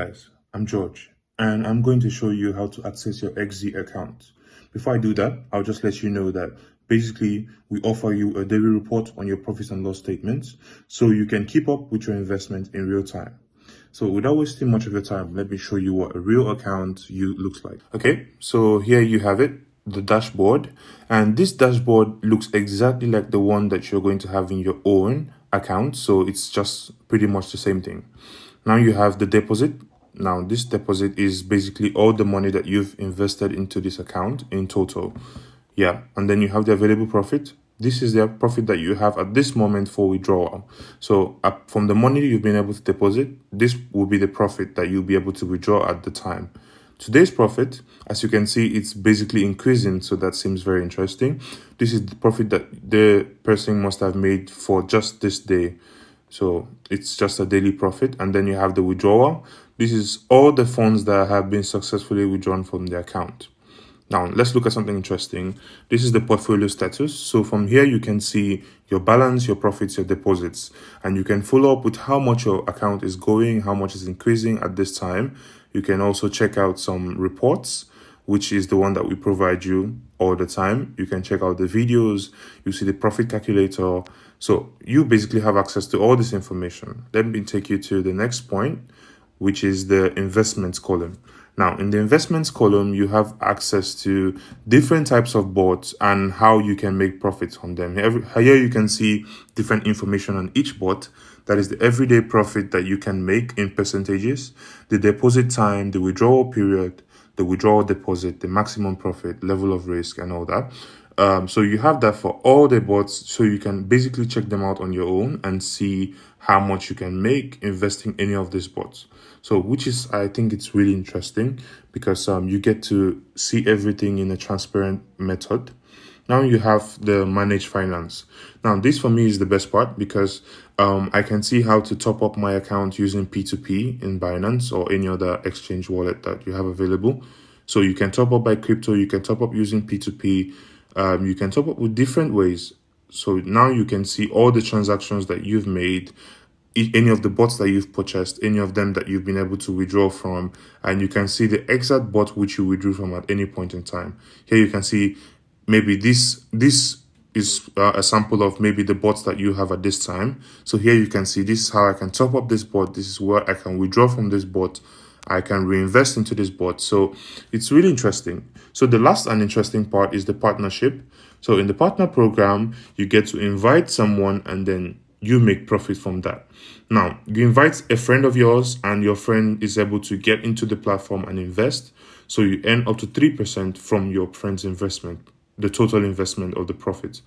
guys, I'm George and I'm going to show you how to access your eXZY account. Before I do that, I'll just let you know that basically we offer you a daily report on your profits and loss statements so you can keep up with your investment in real time. So without wasting much of your time, let me show you what a real account looks like. Okay, so here you have it, the dashboard, and this dashboard looks exactly like the one that you're going to have in your own account. So it's just pretty much the same thing. Now you have the deposit. Now this deposit is basically all the money that you've invested into this account in total. Yeah, and then you have the available profit. This is the profit that you have at this moment for withdrawal. So from the money you've been able to deposit, this will be the profit that you'll be able to withdraw at the time. Today's profit, as you can see, it's basically increasing, so that seems very interesting. This is the profit that the person must have made for just this day. So it's just a daily profit. And then you have the withdrawal. This is all the funds that have been successfully withdrawn from the account. Now, let's look at something interesting. This is the portfolio status. So from here, you can see your balance, your profits, your deposits, and you can follow up with how much your account is going, how much is increasing at this time. You can also check out some reports, which is the one that we provide you all the time. You can check out the videos, you see the profit calculator. So you basically have access to all this information. Let me take you to the next point, which is the investments column. Now, in the investments column, you have access to different types of bots and how you can make profits on them. Here you can see different information on each bot. That is the everyday profit that you can make in percentages, the deposit time, the withdrawal period, the withdrawal deposit, the maximum profit, level of risk, and all that. So you have that for all the bots, so you can basically check them out on your own and see how much you can make investing any of these bots. So which is, I think it's really interesting because you get to see everything in a transparent method. Now you have the manage finance. Now this for me is the best part because I can see how to top up my account using P2P in Binance or any other exchange wallet that you have available. So you can top up by crypto, you can top up using P2P, you can top up with different ways. So now you can see all the transactions that you've made, any of the bots that you've purchased, any of them that you've been able to withdraw from, and you can see the exact bot which you withdrew from at any point in time. Here you can see maybe this is a sample of maybe the bots that you have at this time. So here you can see this is how I can top up this bot. This is where I can withdraw from this bot. I can reinvest into this bot. So it's really interesting. So the last and interesting part is the partnership. So in the partner program, you get to invite someone and then you make profit from that. Now, you invite a friend of yours and your friend is able to get into the platform and invest. So you earn up to 3% from your friend's investment, the total investment of the profit.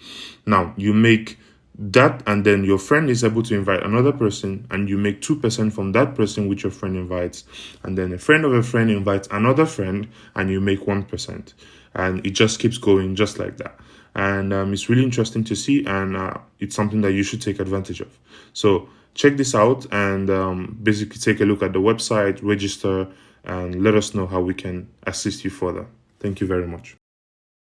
Now, you make that and then your friend is able to invite another person and you make 2% from that person which your friend invites. And then a friend of a friend invites another friend and you make 1%. And it just keeps going just like that. And it's really interesting to see, and it's something that you should take advantage of. So check this out and basically take a look at the website, register, and let us know how we can assist you further. Thank you very much.